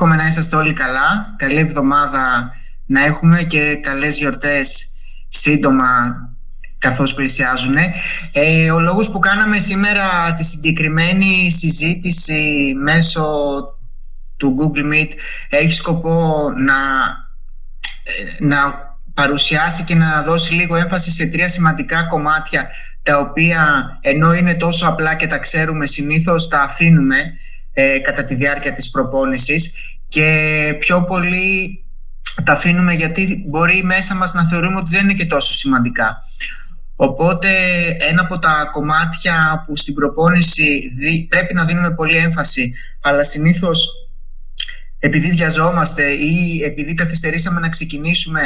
Εύχομαι να είσαστε όλοι καλά, καλή εβδομάδα να έχουμε και καλές γιορτές σύντομα καθώς πλησιάζουν. Ο λόγος που κάναμε σήμερα τη συγκεκριμένη συζήτηση μέσω του Google Meet έχει σκοπό να παρουσιάσει και να δώσει λίγο έμφαση σε τρία σημαντικά κομμάτια, τα οποία ενώ είναι τόσο απλά και τα ξέρουμε, συνήθως τα αφήνουμε κατά τη διάρκεια της προπόνησης, και πιο πολύ τα αφήνουμε γιατί μπορεί μέσα μας να θεωρούμε ότι δεν είναι και τόσο σημαντικά. Οπότε ένα από τα κομμάτια που στην προπόνηση πρέπει να δίνουμε πολύ έμφαση, αλλά συνήθως επειδή βιαζόμαστε ή επειδή καθυστερήσαμε να ξεκινήσουμε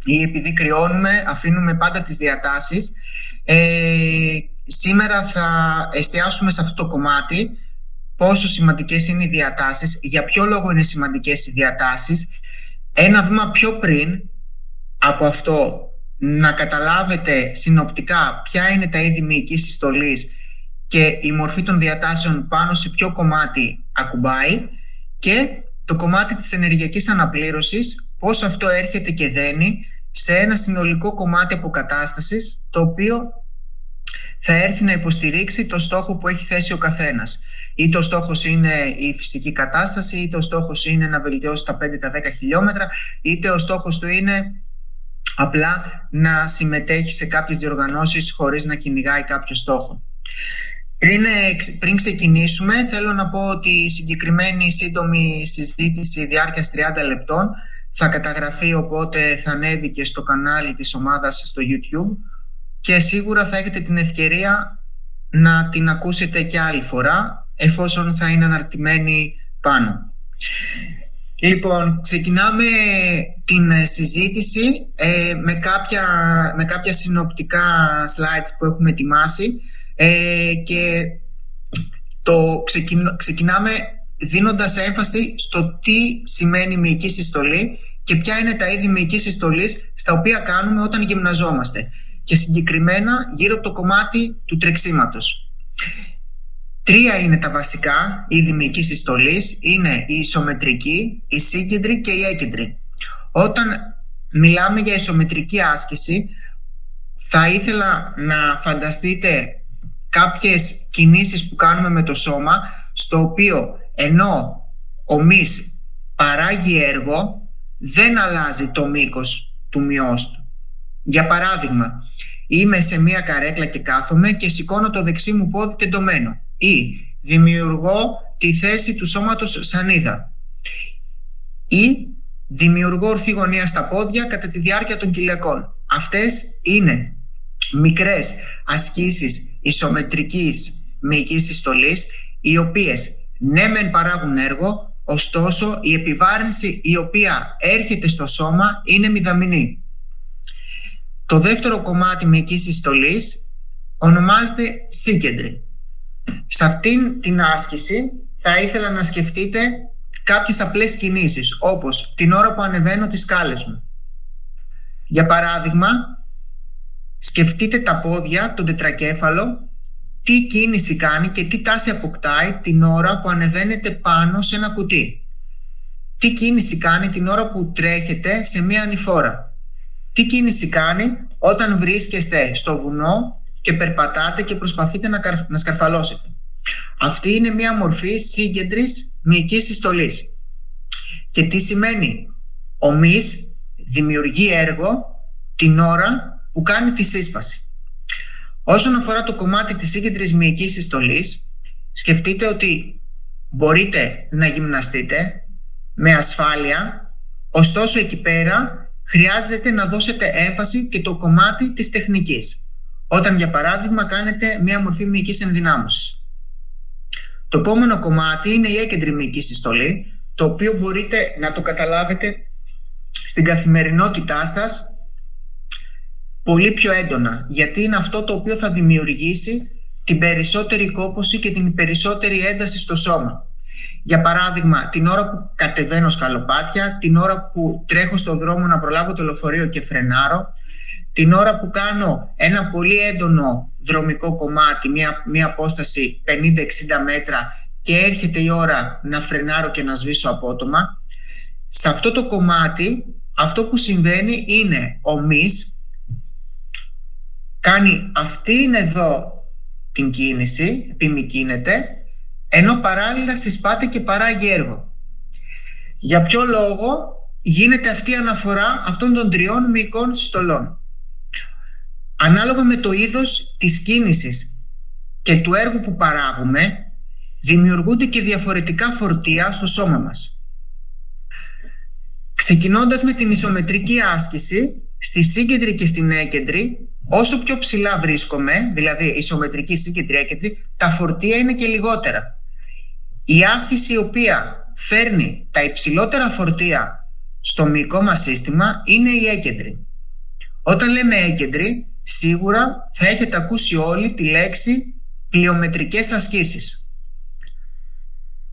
ή επειδή κρυώνουμε, αφήνουμε πάντα τις διατάσεις. Σήμερα θα εστιάσουμε σε αυτό το κομμάτι, πόσο σημαντικές είναι οι διατάσεις, για ποιο λόγο είναι σημαντικές οι διατάσεις. Ένα βήμα πιο πριν από αυτό, να καταλάβετε συνοπτικά ποια είναι τα είδη μυϊκής συστολής και η μορφή των διατάσεων πάνω σε ποιο κομμάτι ακουμπάει, και το κομμάτι της ενεργειακής αναπλήρωσης, πώς αυτό έρχεται και δένει σε ένα συνολικό κομμάτι αποκατάστασης, το οποίο θα έρθει να υποστηρίξει το στόχο που έχει θέσει ο καθένας. Είτε ο στόχος είναι η φυσική κατάσταση, είτε ο στόχος είναι να βελτιώσει τα 5-10 χιλιόμετρα, είτε ο στόχος του είναι απλά να συμμετέχει σε κάποιες διοργανώσεις χωρίς να κυνηγάει κάποιο στόχο. Πριν ξεκινήσουμε, θέλω να πω ότι η συγκεκριμένη σύντομη συζήτηση διάρκειας 30 λεπτών θα καταγραφεί, οπότε θα ανέβει και στο κανάλι της ομάδας στο YouTube, και σίγουρα θα έχετε την ευκαιρία να την ακούσετε και άλλη φορά, εφόσον θα είναι αναρτημένη πάνω. Λοιπόν, ξεκινάμε την συζήτηση με κάποια συνοπτικά slides που έχουμε ετοιμάσει, και ξεκινάμε δίνοντας έμφαση στο τι σημαίνει μυϊκή συστολή και ποια είναι τα είδη μυϊκής συστολής στα οποία κάνουμε όταν γυμναζόμαστε, και συγκεκριμένα γύρω από το κομμάτι του τρεξίματος. Τρία είναι τα βασικά είδη μυϊκής συστολής: είναι η ισομετρική, η σύγκεντρη και η έκεντρη. Όταν μιλάμε για ισομετρική άσκηση, θα ήθελα να φανταστείτε κάποιες κινήσεις που κάνουμε με το σώμα, στο οποίο ενώ ο μυς παράγει έργο, δεν αλλάζει το μήκος του μυός του. Για παράδειγμα, είμαι σε μία καρέκλα και κάθομαι και σηκώνω το δεξί μου πόδι τεντωμένο, ή δημιουργώ τη θέση του σώματος σανίδα, ή δημιουργώ ορθή γωνία στα πόδια κατά τη διάρκεια των κοιλιακών. Αυτές είναι μικρές ασκήσεις ισομετρικής μυϊκής συστολής, οι οποίες ναι μεν παράγουν έργο, ωστόσο η επιβάρυνση η οποία έρχεται στο σώμα είναι μηδαμινή. Το δεύτερο κομμάτι μυϊκής συστολής ονομάζεται σύγκεντρη. Σε αυτήν την άσκηση θα ήθελα να σκεφτείτε κάποιες απλές κινήσεις, όπως την ώρα που ανεβαίνω τις σκάλες μου. Για παράδειγμα, σκεφτείτε τα πόδια, τον τετρακέφαλο, τι κίνηση κάνει και τι τάση αποκτάει την ώρα που ανεβαίνετε πάνω σε ένα κουτί. Τι κίνηση κάνει την ώρα που τρέχετε σε μία ανηφόρα. Τι κίνηση κάνει όταν βρίσκεστε στο βουνό και περπατάτε και προσπαθείτε να σκαρφαλώσετε. Αυτή είναι μία μορφή σύγκεντρης μυϊκής συστολής. Και τι σημαίνει? Ο μυς δημιουργεί έργο την ώρα που κάνει τη σύσπαση. Όσον αφορά το κομμάτι της σύγκεντρης μυϊκής συστολής, σκεφτείτε ότι μπορείτε να γυμναστείτε με ασφάλεια, ωστόσο εκεί πέρα χρειάζεται να δώσετε έμφαση και το κομμάτι της τεχνικής, όταν για παράδειγμα κάνετε μία μορφή μυϊκής ενδυνάμωσης. Το επόμενο κομμάτι είναι η έκεντρη μυϊκή συστολή, το οποίο μπορείτε να το καταλάβετε στην καθημερινότητά σας πολύ πιο έντονα, γιατί είναι αυτό το οποίο θα δημιουργήσει την περισσότερη κόπωση και την περισσότερη ένταση στο σώμα. Για παράδειγμα, την ώρα που κατεβαίνω σκαλοπάτια, την ώρα που τρέχω στον δρόμο να προλάβω το λεωφορείο και φρενάρω, την ώρα που κάνω ένα πολύ έντονο δρομικό κομμάτι, μια απόσταση 50-60 μέτρα και έρχεται η ώρα να φρενάρω και να σβήσω απότομα. Σε αυτό το κομμάτι αυτό που συμβαίνει είναι ο μυς κάνει αυτήν εδώ την κίνηση, επιμικίνεται, ενώ παράλληλα συσπάται και παράγει έργο. Για ποιο λόγο γίνεται αυτή η αναφορά αυτών των τριών μυϊκών συστολών? Ανάλογα με το είδος της κίνησης και του έργου που παράγουμε, δημιουργούνται και διαφορετικά φορτία στο σώμα μας. Ξεκινώντας με την ισομετρική άσκηση, στη σύγκεντρη και στην έκεντρη, όσο πιο ψηλά βρίσκομαι, δηλαδή ισομετρική, σύγκεντρη, έκεντρη, τα φορτία είναι και λιγότερα. Η άσκηση η οποία φέρνει τα υψηλότερα φορτία στο μυϊκό μας σύστημα είναι η έκεντρη. Όταν λέμε έκεντρη, σίγουρα θα έχετε ακούσει όλοι τη λέξη πλειομετρικές ασκήσεις.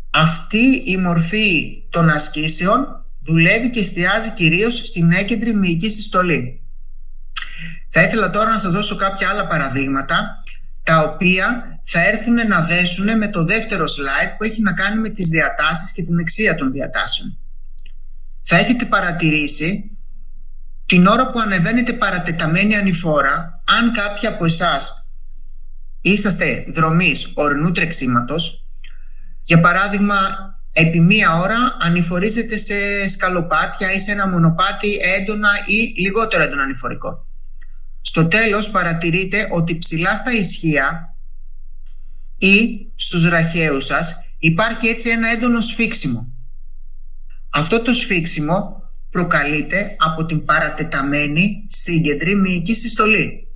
Αυτή η μορφή των ασκήσεων δουλεύει και εστιάζει κυρίως στην έκεντρη μυϊκή συστολή. Θα ήθελα τώρα να σας δώσω κάποια άλλα παραδείγματα, τα οποία θα έρθουν να δέσουν με το δεύτερο slide που έχει να κάνει με τις διατάσεις και την εξία των διατάσεων. Θα έχετε παρατηρήσει την ώρα που ανεβαίνετε παρατεταμένη ανηφόρα, αν κάποιοι από εσάς είσαστε δρομείς ορεινού τρεξίματος, για παράδειγμα επί μία ώρα ανηφορίζετε σε σκαλοπάτια ή σε ένα μονοπάτι έντονα ή λιγότερο έντονα ανηφορικό. Στο τέλος παρατηρείτε ότι ψηλά στα ισχύα ή στους ραχαίους σας υπάρχει έτσι ένα έντονο σφίξιμο. Αυτό το σφίξιμο προκαλείται από την παρατεταμένη σύγκεντρη μυϊκή συστολή,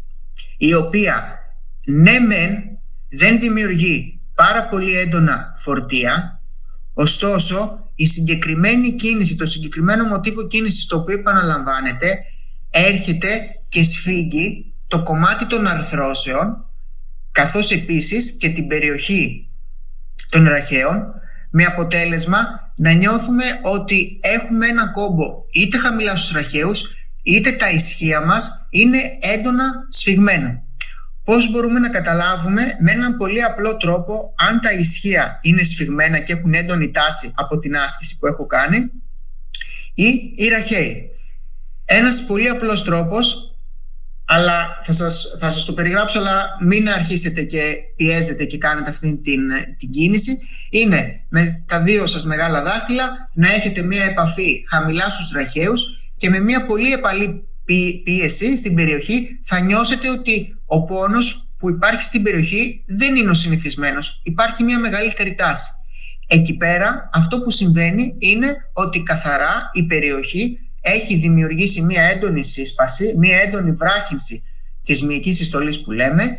η οποία ναι μεν δεν δημιουργεί πάρα πολύ έντονα φορτία, ωστόσο η συγκεκριμένη κίνηση, το συγκεκριμένο μοτίβο κίνησης το οποίο επαναλαμβάνεται έρχεται και σφίγγει το κομμάτι των αρθρώσεων, καθώς επίσης και την περιοχή των ραχαίων, με αποτέλεσμα να νιώθουμε ότι έχουμε ένα κόμπο είτε χαμηλά στους ραχαίους, είτε τα ισχύα μας είναι έντονα σφιγμένα. Πώς μπορούμε να καταλάβουμε? Με έναν πολύ απλό τρόπο, αν τα ισχύα είναι σφιγμένα και έχουν έντονη τάση από την άσκηση που έχω κάνει, ή οι ραχαίοι. Ένας πολύ απλός τρόπος, αλλά θα σας το περιγράψω, αλλά μην αρχίσετε και πιέζετε και κάνετε αυτή την κίνηση, είναι με τα δύο σας μεγάλα δάχτυλα να έχετε μία επαφή χαμηλά στους ραχαίους και με μία πολύ επαλή πίεση στην περιοχή θα νιώσετε ότι ο πόνος που υπάρχει στην περιοχή δεν είναι ο συνηθισμένος, υπάρχει μία μεγαλύτερη τάση. Εκεί πέρα αυτό που συμβαίνει είναι ότι καθαρά η περιοχή έχει δημιουργήσει μία έντονη σύσπαση, μία έντονη βράχυνση της μυϊκής συστολής που λέμε,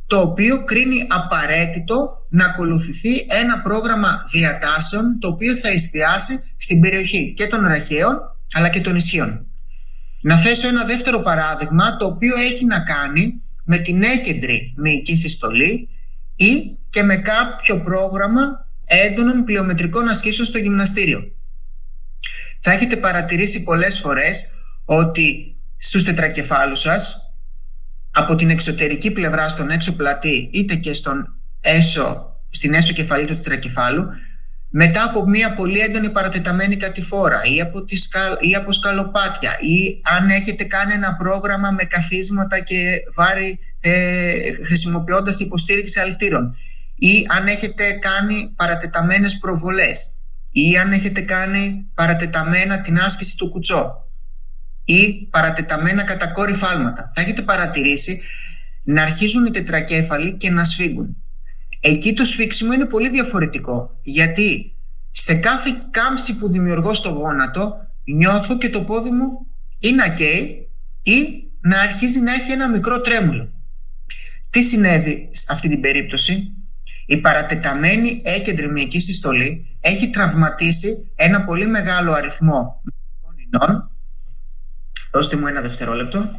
το οποίο κρίνει απαραίτητο να ακολουθηθεί ένα πρόγραμμα διατάσεων το οποίο θα εστιάσει στην περιοχή και των ραχαίων αλλά και των ισχύων. Να θέσω ένα δεύτερο παράδειγμα το οποίο έχει να κάνει με την έκεντρη μυϊκή συστολή ή και με κάποιο πρόγραμμα έντονων πλειομετρικών ασκήσεων στο γυμναστήριο. Θα έχετε παρατηρήσει πολλές φορές ότι στους τετρακεφάλους σας, από την εξωτερική πλευρά στον έσω πλατή είτε και στην έσω κεφαλή του τετρακεφάλου, μετά από μια πολύ έντονη παρατεταμένη κατηφόρα ή από σκαλοπάτια, ή αν έχετε κάνει ένα πρόγραμμα με καθίσματα και βάρη χρησιμοποιώντας υποστήριξη αλτήρων, ή αν έχετε κάνει παρατεταμένες προβολές, ή αν έχετε κάνει παρατεταμένα την άσκηση του κουτσό ή παρατεταμένα κατά κόρη φάλματα, θα έχετε παρατηρήσει να αρχίζουν οι τετρακέφαλοι και να σφίγγουν. Εκεί το σφίξιμο είναι πολύ διαφορετικό, γιατί σε κάθε κάμψη που δημιουργώ στο γόνατο νιώθω και το πόδι μου ή να καίει ή να αρχίζει να έχει ένα μικρό τρέμουλο. Τι συνέβη σε αυτή την περίπτωση? Η παρατεταμένη έκεντρη μυϊκή συστολή έχει τραυματίσει ένα πολύ μεγάλο αριθμό μυϊκών ινών. Δώστε μου ένα δευτερόλεπτο.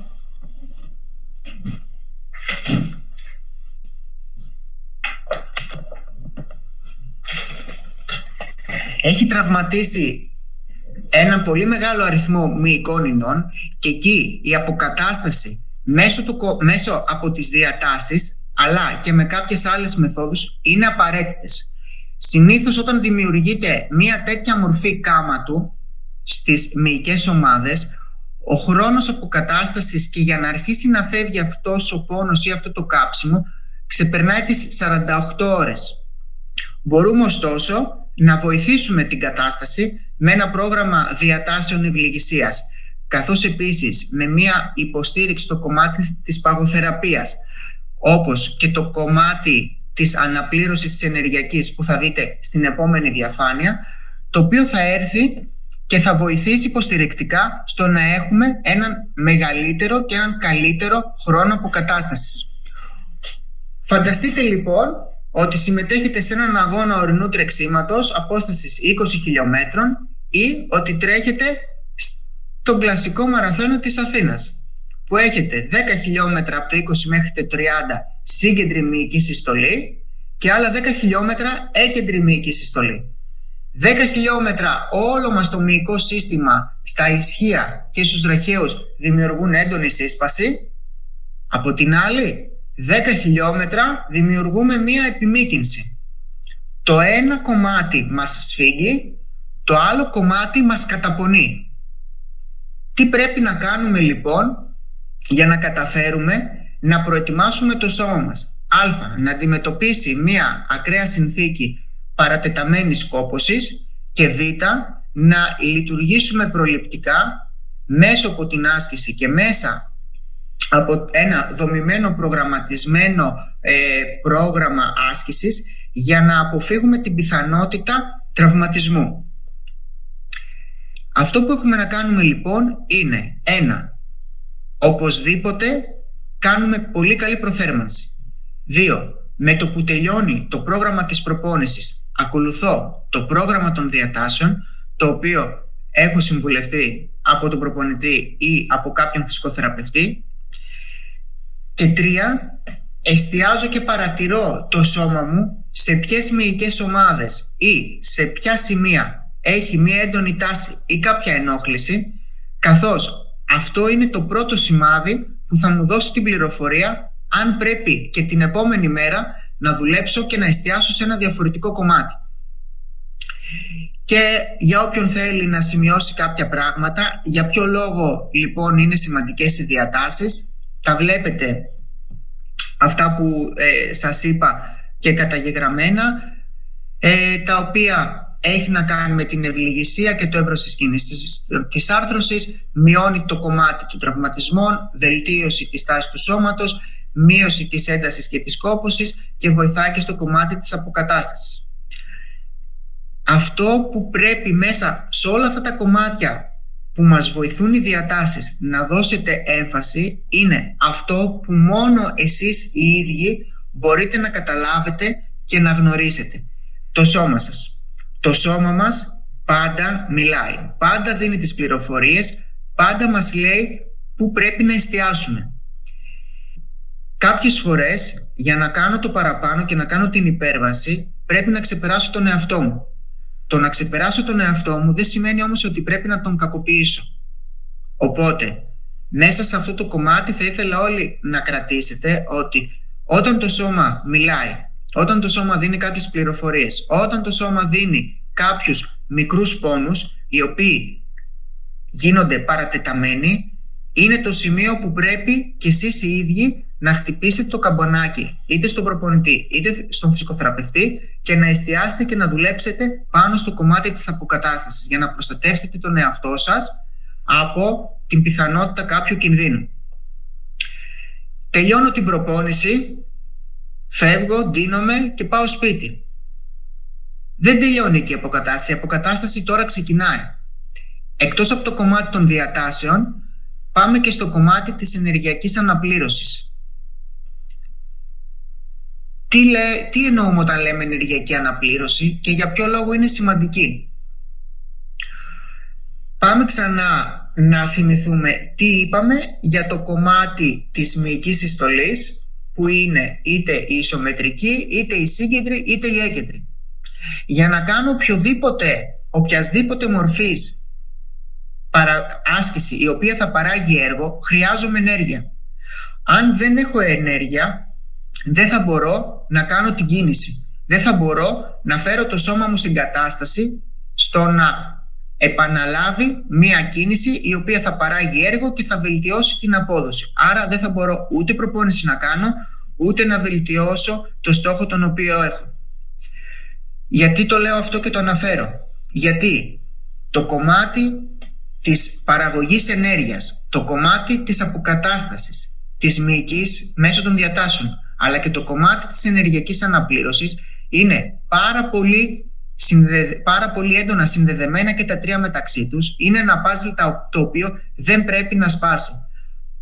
Έχει τραυματίσει ένα πολύ μεγάλο αριθμό μυϊκών ινών και εκεί η αποκατάσταση μέσω από τις διατάσεις αλλά και με κάποιες άλλες μεθόδους είναι απαραίτητες. Συνήθως όταν δημιουργείται μία τέτοια μορφή κάματου στις μυϊκές ομάδες, ο χρόνος αποκατάστασης και για να αρχίσει να φεύγει αυτός ο πόνος ή αυτό το κάψιμο ξεπερνάει τις 48 ώρες. Μπορούμε ωστόσο να βοηθήσουμε την κατάσταση με ένα πρόγραμμα διατάσεων ευληγησίας, καθώς επίσης με μία υποστήριξη στο κομμάτι της παγοθεραπείας, όπως και το κομμάτι της αναπλήρωσης της ενεργειακής που θα δείτε στην επόμενη διαφάνεια, το οποίο θα έρθει και θα βοηθήσει υποστηρικτικά στο να έχουμε έναν μεγαλύτερο και έναν καλύτερο χρόνο αποκατάστασης. Φανταστείτε λοιπόν ότι συμμετέχετε σε έναν αγώνα ορεινού τρεξίματος απόστασης 20 χιλιόμετρων ή ότι τρέχετε στον κλασικό μαραθώνιο της Αθήνας, που έχετε 10 χιλιόμετρα από το 20 μέχρι το 30 σύγκεντρη μυϊκή συστολή και άλλα 10 χιλιόμετρα έκεντρη μυϊκή συστολή. 10 χιλιόμετρα όλο μας το μυϊκό σύστημα στα ισχύα και στους ραχαίους δημιουργούν έντονη σύσπαση. Από την άλλη, 10 χιλιόμετρα δημιουργούμε μία επιμύκυνση. Το ένα κομμάτι μας σφίγγει, το άλλο κομμάτι μας καταπονεί. Τι πρέπει να κάνουμε λοιπόν για να καταφέρουμε να προετοιμάσουμε το σώμα μας? Α. Να αντιμετωπίσει μία ακραία συνθήκη παρατεταμένης κόπωσης και Β. Να λειτουργήσουμε προληπτικά μέσω από την άσκηση και μέσα από ένα δομημένο προγραμματισμένο πρόγραμμα άσκησης για να αποφύγουμε την πιθανότητα τραυματισμού. Αυτό που έχουμε να κάνουμε λοιπόν είναι 1. Οπωσδήποτε κάνουμε πολύ καλή προθέρμανση. 2. Με το που τελειώνει το πρόγραμμα της προπόνησης, ακολουθώ το πρόγραμμα των διατάσεων, το οποίο έχω συμβουλευτεί από τον προπονητή ή από κάποιον φυσικοθεραπευτή. Και 3. Εστιάζω και παρατηρώ το σώμα μου σε ποιες μυϊκές ομάδες ή σε ποια σημεία έχει μία έντονη τάση ή κάποια ενόχληση, καθώς αυτό είναι το πρώτο σημάδι που θα μου δώσει την πληροφορία αν πρέπει και την επόμενη μέρα να δουλέψω και να εστιάσω σε ένα διαφορετικό κομμάτι. Και για όποιον θέλει να σημειώσει κάποια πράγματα, για ποιο λόγο λοιπόν είναι σημαντικές οι διατάσεις, τα βλέπετε αυτά που σας είπα και καταγεγραμμένα, τα οποία έχει να κάνει με την ευληγησία και το εύρος της κίνησης της άρθρωσης, μειώνει το κομμάτι των τραυματισμών, βελτίωση της τάσης του σώματος, μείωση της έντασης και της κόπωσης και βοηθάει και στο κομμάτι της αποκατάστασης. Αυτό που πρέπει μέσα σε όλα αυτά τα κομμάτια που μας βοηθούν οι διατάσεις να δώσετε έμφαση είναι αυτό που μόνο εσείς οι ίδιοι μπορείτε να καταλάβετε και να γνωρίσετε. Το σώμα σας. Το σώμα μας πάντα μιλάει, πάντα δίνει τις πληροφορίες, πάντα μας λέει πού πρέπει να εστιάσουμε. Κάποιες φορές για να κάνω το παραπάνω και να κάνω την υπέρβαση πρέπει να ξεπεράσω τον εαυτό μου. Το να ξεπεράσω τον εαυτό μου δεν σημαίνει όμως ότι πρέπει να τον κακοποιήσω. Οπότε μέσα σε αυτό το κομμάτι θα ήθελα όλοι να κρατήσετε ότι όταν το σώμα μιλάει, όταν το σώμα δίνει κάποιες πληροφορίες, όταν το σώμα δίνει κάποιους μικρούς πόνους οι οποίοι γίνονται παρατεταμένοι, είναι το σημείο που πρέπει και εσείς οι ίδιοι να χτυπήσετε το καμπανάκι είτε στον προπονητή είτε στον φυσικοθεραπευτή και να εστιάσετε και να δουλέψετε πάνω στο κομμάτι της αποκατάστασης για να προστατεύσετε τον εαυτό σας από την πιθανότητα κάποιου κινδύνου. Τελειώνω την προπόνηση, φεύγω, ντύνομαι και πάω σπίτι. Δεν τελειώνει εκεί η αποκατάσταση. Η αποκατάσταση τώρα ξεκινάει. Εκτός από το κομμάτι των διατάσεων, πάμε και στο κομμάτι της ενεργειακής αναπλήρωσης. Τι εννοούμε όταν λέμε ενεργειακή αναπλήρωση και για ποιο λόγο είναι σημαντική? Πάμε ξανά να θυμηθούμε τι είπαμε για το κομμάτι της μυϊκής συστολής, που είναι είτε η ισομετρική, είτε η σύγκεντρη, είτε η έκεντρη. Για να κάνω οποιασδήποτε μορφής άσκηση η οποία θα παράγει έργο, χρειάζομαι ενέργεια. Αν δεν έχω ενέργεια, δεν θα μπορώ να κάνω την κίνηση. δεν θα μπορώ να φέρω το σώμα μου στην κατάσταση στο να επαναλάβει μία κίνηση η οποία θα παράγει έργο και θα βελτιώσει την απόδοση. Άρα δεν θα μπορώ ούτε προπόνηση να κάνω, ούτε να βελτιώσω το στόχο τον οποίο έχω. Γιατί το λέω αυτό και το αναφέρω? Γιατί το κομμάτι της παραγωγής ενέργειας, το κομμάτι της αποκατάστασης της μυϊκής μέσω των διατάσεων, αλλά και το κομμάτι της ενεργειακής αναπλήρωσης είναι πάρα πολύ έντονα συνδεδεμένα και τα τρία μεταξύ τους. Είναι ένα puzzle το οποίο δεν πρέπει να σπάσει.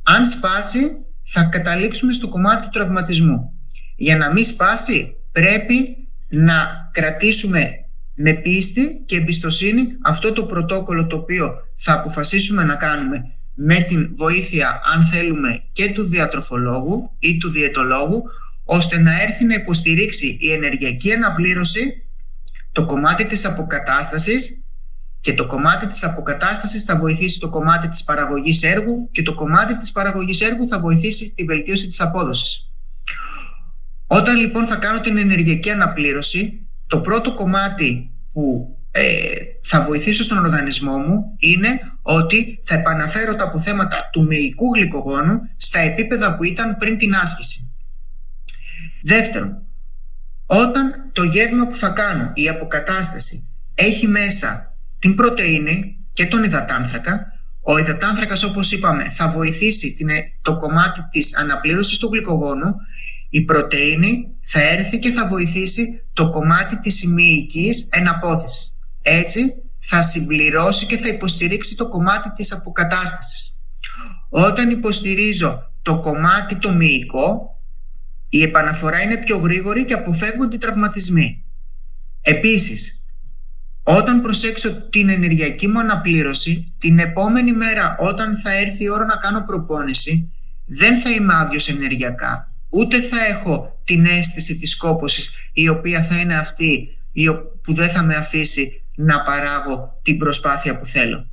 Αν σπάσει, θα καταλήξουμε στο κομμάτι του τραυματισμού. Για να μην σπάσει, πρέπει να κρατήσουμε με πίστη και εμπιστοσύνη αυτό το πρωτόκολλο το οποίο θα αποφασίσουμε να κάνουμε με την βοήθεια, αν θέλουμε, και του διατροφολόγου ή του διαιτολόγου, ώστε να έρθει να υποστηρίξει η ενεργειακή αναπλήρωση, το κομμάτι της αποκατάστασης, και το κομμάτι της αποκατάστασης θα βοηθήσει το κομμάτι της παραγωγής έργου και το κομμάτι της παραγωγής έργου θα βοηθήσει στη βελτίωση της απόδοσης. Όταν λοιπόν θα κάνω την ενεργειακή αναπλήρωση, το πρώτο κομμάτι που θα βοηθήσω στον οργανισμό μου είναι ότι θα επαναφέρω τα αποθέματα του μυϊκού γλυκογόνου στα επίπεδα που ήταν πριν την άσκηση. Δεύτερον, όταν το γεύμα που θα κάνω, η αποκατάσταση, έχει μέσα την πρωτεΐνη και τον υδατάνθρακα, ο υδατάνθρακας, όπως είπαμε, θα βοηθήσει το κομμάτι της αναπλήρωσης του γλυκογόνου, η πρωτεΐνη θα έρθει και θα βοηθήσει το κομμάτι της μυϊκής εναπόθεσης. Έτσι θα συμπληρώσει και θα υποστηρίξει το κομμάτι της αποκατάστασης. Όταν υποστηρίζω το κομμάτι το μυϊκό, η επαναφορά είναι πιο γρήγορη και αποφεύγονται οι τραυματισμοί. Επίσης, όταν προσέξω την ενεργειακή μου αναπλήρωση, την επόμενη μέρα όταν θα έρθει η ώρα να κάνω προπόνηση, δεν θα είμαι άδειος ενεργειακά, ούτε θα έχω την αίσθηση της κόπωσης, η οποία θα είναι αυτή που δεν θα με αφήσει να παράγω την προσπάθεια που θέλω.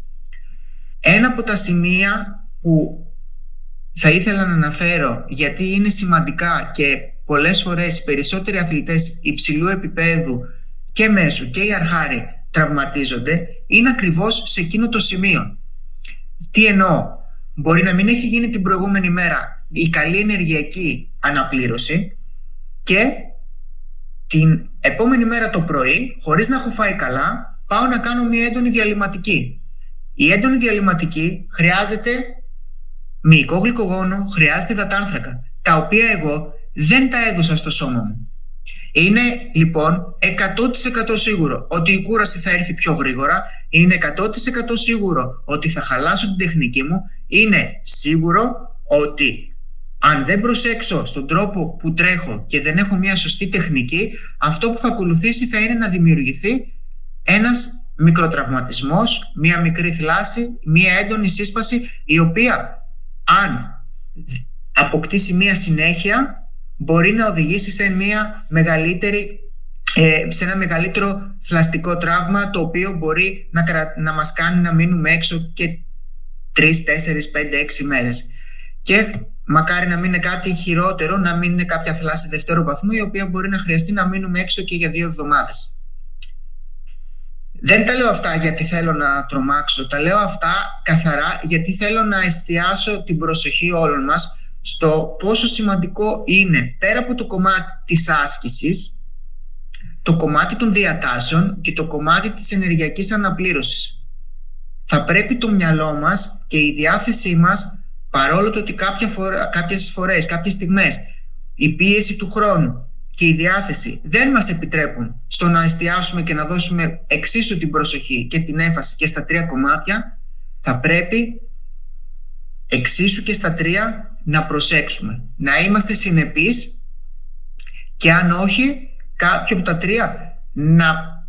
Ένα από τα σημεία που θα ήθελα να αναφέρω, γιατί είναι σημαντικά και πολλές φορές οι περισσότεροι αθλητές υψηλού επίπεδου και μέσου και οι αρχάροι τραυματίζονται, είναι ακριβώς σε εκείνο το σημείο. Τι εννοώ? Μπορεί να μην έχει γίνει την προηγούμενη μέρα η καλή ενεργειακή αναπλήρωση και την επόμενη μέρα το πρωί, χωρίς να έχω φάει καλά, πάω να κάνω μια έντονη διαλυματική. Η έντονη διαλυματική χρειάζεται μυϊκό γλυκογόνο, χρειάζεται υδατάνθρακα, τα οποία εγώ δεν τα έδωσα στο σώμα μου. Είναι λοιπόν 100% σίγουρο ότι η κούραση θα έρθει πιο γρήγορα, είναι 100% σίγουρο ότι θα χαλάσω την τεχνική μου, είναι σίγουρο ότι αν δεν προσέξω στον τρόπο που τρέχω και δεν έχω μια σωστή τεχνική, αυτό που θα ακολουθήσει θα είναι να δημιουργηθεί ένας μικροτραυματισμός, μια μικρή θλάση, μια έντονη σύσπαση, η οποία αν αποκτήσει μια συνέχεια μπορεί να οδηγήσει σε ένα μεγαλύτερο θλαστικό τραύμα, το οποίο μπορεί να μας κάνει να μείνουμε έξω και 3, 4, 5, 6 μέρες. Και μακάρι να μην είναι κάτι χειρότερο, να μην είναι κάποια θλάση δευτέρου βαθμού, η οποία μπορεί να χρειαστεί να μείνουμε έξω και για 2 εβδομάδες. Δεν τα λέω αυτά γιατί θέλω να τρομάξω, τα λέω αυτά καθαρά γιατί θέλω να εστιάσω την προσοχή όλων μας στο πόσο σημαντικό είναι, πέρα από το κομμάτι της άσκησης, το κομμάτι των διατάσεων και το κομμάτι της ενεργειακής αναπλήρωσης. Θα πρέπει το μυαλό μας και η διάθεσή μας, παρόλο το ότι κάποιες φορές, κάποιες στιγμές, η πίεση του χρόνου και η διάθεση δεν μας επιτρέπουν στο να εστιάσουμε και να δώσουμε εξίσου την προσοχή και την έμφαση και στα 3 κομμάτια, θα πρέπει εξίσου και στα 3 να προσέξουμε, να είμαστε συνεπείς και αν όχι, κάποιο από τα 3 να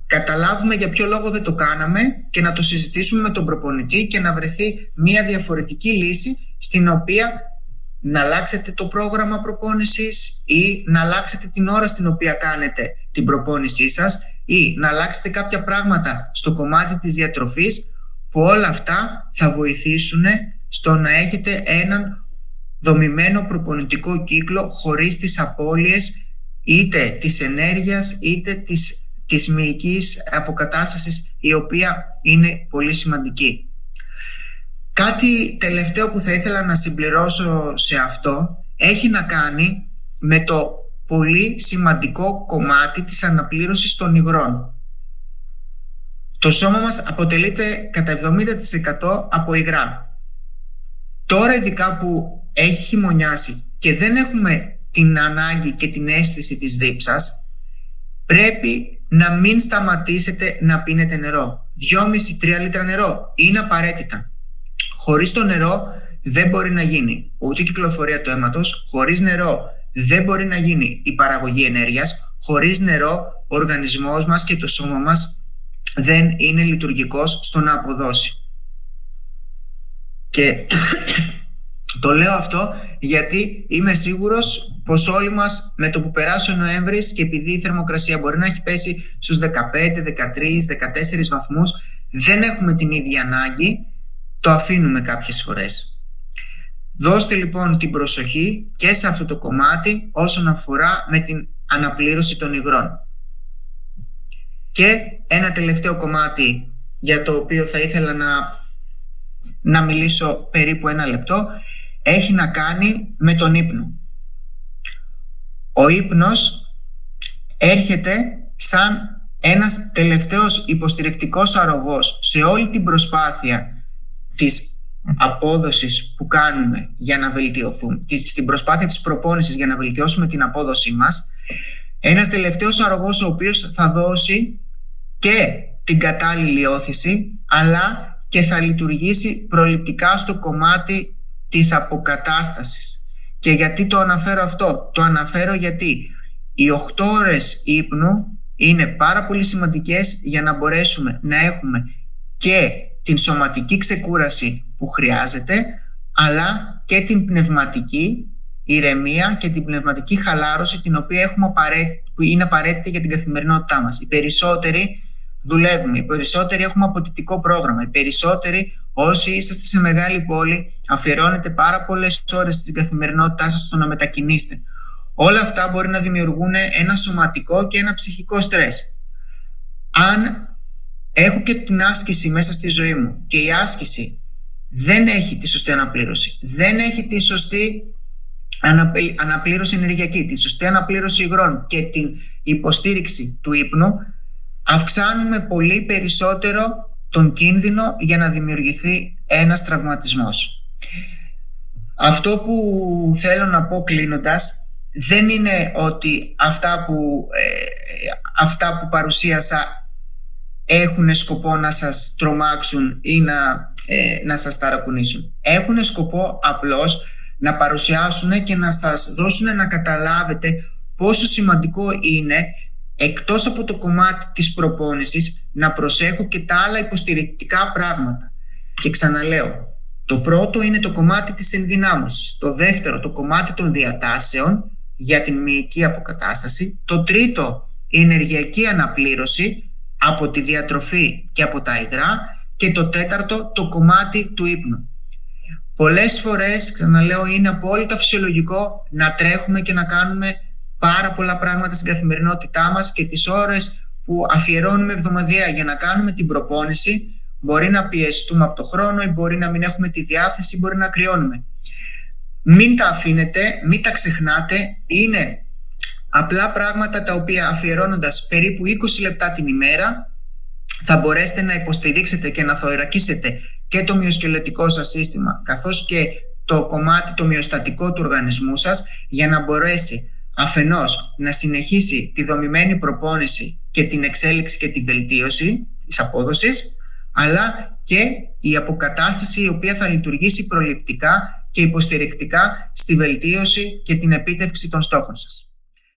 καταλάβουμε για ποιο λόγο δεν το κάναμε και να το συζητήσουμε με τον προπονητή και να βρεθεί μια διαφορετική λύση στην οποία να αλλάξετε το πρόγραμμα προπόνησης ή να αλλάξετε την ώρα στην οποία κάνετε την προπόνησή σας ή να αλλάξετε κάποια πράγματα στο κομμάτι της διατροφής, που όλα αυτά θα βοηθήσουν στο να έχετε έναν δομημένο προπονητικό κύκλο χωρίς τις απώλειες είτε της ενέργειας είτε της μυϊκής αποκατάστασης, η οποία είναι πολύ σημαντική. Κάτι τελευταίο που θα ήθελα να συμπληρώσω σε αυτό έχει να κάνει με το πολύ σημαντικό κομμάτι της αναπλήρωσης των υγρών. Το σώμα μας αποτελείται κατά 70% από υγρά. Τώρα ειδικά που έχει χειμωνιάσει και δεν έχουμε την ανάγκη και την αίσθηση της δίψας, πρέπει να μην σταματήσετε να πίνετε νερό. 2,5-3 λίτρα νερό είναι απαραίτητα. Χωρίς το νερό δεν μπορεί να γίνει ούτε η κυκλοφορία του αίματος, χωρίς νερό δεν μπορεί να γίνει η παραγωγή ενέργειας, χωρίς νερό ο οργανισμός μας και το σώμα μας δεν είναι λειτουργικός στο να αποδώσει. Και το λέω αυτό γιατί είμαι σίγουρος πως όλοι μας με το που περάσει ο Νοέμβρης και επειδή η θερμοκρασία μπορεί να έχει πέσει στους 15, 13, 14 βαθμούς, δεν έχουμε την ίδια ανάγκη, το αφήνουμε κάποιες φορές. Δώστε λοιπόν την προσοχή και σε αυτό το κομμάτι όσον αφορά με την αναπλήρωση των υγρών. Και ένα τελευταίο κομμάτι για το οποίο θα ήθελα να μιλήσω περίπου 1 λεπτό έχει να κάνει με τον ύπνο. Ο ύπνος έρχεται σαν ένας τελευταίος υποστηρικτικός αρρωγός σε όλη την προσπάθεια της απόδοσης που κάνουμε για να βελτιωθούμε, στην προσπάθεια της προπόνησης για να βελτιώσουμε την απόδοσή μας, ένας τελευταίος αρρωγός ο οποίος θα δώσει και την κατάλληλη όθηση, αλλά και θα λειτουργήσει προληπτικά στο κομμάτι της αποκατάστασης. Και γιατί το αναφέρω αυτό? Το αναφέρω γιατί οι 8 ώρες ύπνου είναι πάρα πολύ σημαντικές για να μπορέσουμε να έχουμε και την σωματική ξεκούραση που χρειάζεται, αλλά και την πνευματική ηρεμία και την πνευματική χαλάρωση που είναι απαραίτητη για την καθημερινότητά μας. Οι περισσότεροι δουλεύουμε, οι περισσότεροι έχουμε αποδυτικό πρόγραμμα, οι περισσότεροι όσοι είσαστε σε μεγάλη πόλη αφιερώνετε πάρα πολλές ώρες στην καθημερινότητά σας στο να μετακινήσετε. Όλα αυτά μπορεί να δημιουργούν ένα σωματικό και ένα ψυχικό στρες. Αν έχω και την άσκηση μέσα στη ζωή μου και η άσκηση δεν έχει τη σωστή αναπλήρωση, δεν έχει τη σωστή αναπλήρωση ενεργειακή, τη σωστή αναπλήρωση υγρών και την υποστήριξη του ύπνου, αυξάνουμε πολύ περισσότερο τον κίνδυνο για να δημιουργηθεί ένας τραυματισμός. Αυτό που θέλω να πω κλείνοντας δεν είναι ότι αυτά που παρουσίασα έχουν σκοπό να σας τρομάξουν ή να σας ταρακουνήσουν. Έχουν σκοπό απλώς να παρουσιάσουν και να σας δώσουν να καταλάβετε πόσο σημαντικό είναι, εκτός από το κομμάτι της προπόνησης, να προσέχω και τα άλλα υποστηρικτικά πράγματα. Και ξαναλέω, το πρώτο είναι το κομμάτι της ενδυνάμωσης, το δεύτερο το κομμάτι των διατάσεων για την μυϊκή αποκατάσταση, το τρίτο η ενεργειακή αναπλήρωση από τη διατροφή και από τα υγρά και το τέταρτο το κομμάτι του ύπνου. Πολλές φορές, ξαναλέω, είναι απόλυτα φυσιολογικό να τρέχουμε και να κάνουμε πάρα πολλά πράγματα στην καθημερινότητά μας και τις ώρες που αφιερώνουμε εβδομαδιαία για να κάνουμε την προπόνηση μπορεί να πιεστούμε από το χρόνο ή μπορεί να μην έχουμε τη διάθεση, μπορεί να κρυώνουμε. Μην τα αφήνετε, μην τα ξεχνάτε, είναι απλά πράγματα τα οποία αφιερώνοντας περίπου 20 λεπτά την ημέρα θα μπορέσετε να υποστηρίξετε και να θωρακίσετε και το μυοσκελετικό σας σύστημα καθώς και το κομμάτι το μυοστατικό του οργανισμού σας για να μπορέσει αφενός να συνεχίσει τη δομημένη προπόνηση και την εξέλιξη και τη βελτίωση της απόδοσης, αλλά και η αποκατάσταση η οποία θα λειτουργήσει προληπτικά και υποστηρικτικά στη βελτίωση και την επίτευξη των στόχων σας.